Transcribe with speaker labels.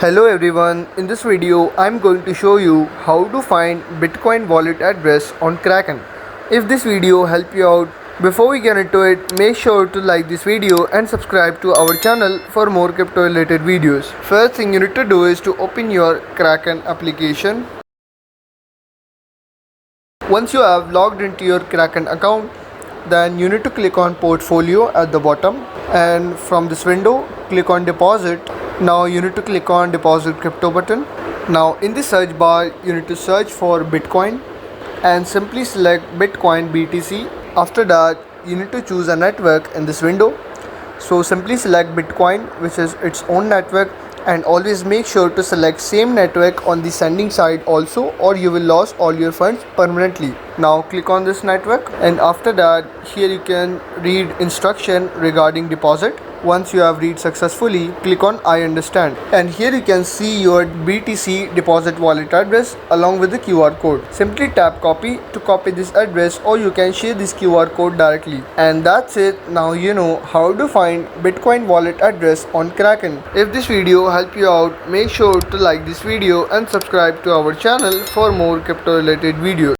Speaker 1: Hello everyone, in this video I'm going to show you how to find Bitcoin wallet address on Kraken. If this video helped you out, before we get into it, make sure to like this video and subscribe to our channel for more crypto related videos. First thing you need to do is to open your Kraken application. Once you have logged into your Kraken account, then you need to click on portfolio at the bottom, and from this window click on deposit. Now you need to click on deposit crypto button. Now in the search bar you need to search for Bitcoin and simply select Bitcoin BTC. After that you need to choose a network in this window. So simply select Bitcoin, which is its own network, and always make sure to select same network on the sending side also, or you will lose all your funds permanently. Now click on this network, and after that here you can read instruction regarding deposit. Once you have read successfully, click on I understand, and here you can see your BTC deposit wallet address along with the QR code. Simply tap copy to copy this address, or you can share this QR code directly. And that's it. Now you know how to find Bitcoin wallet address on Kraken. If this video helped you out, make sure to like this video and subscribe to our channel for more crypto related videos.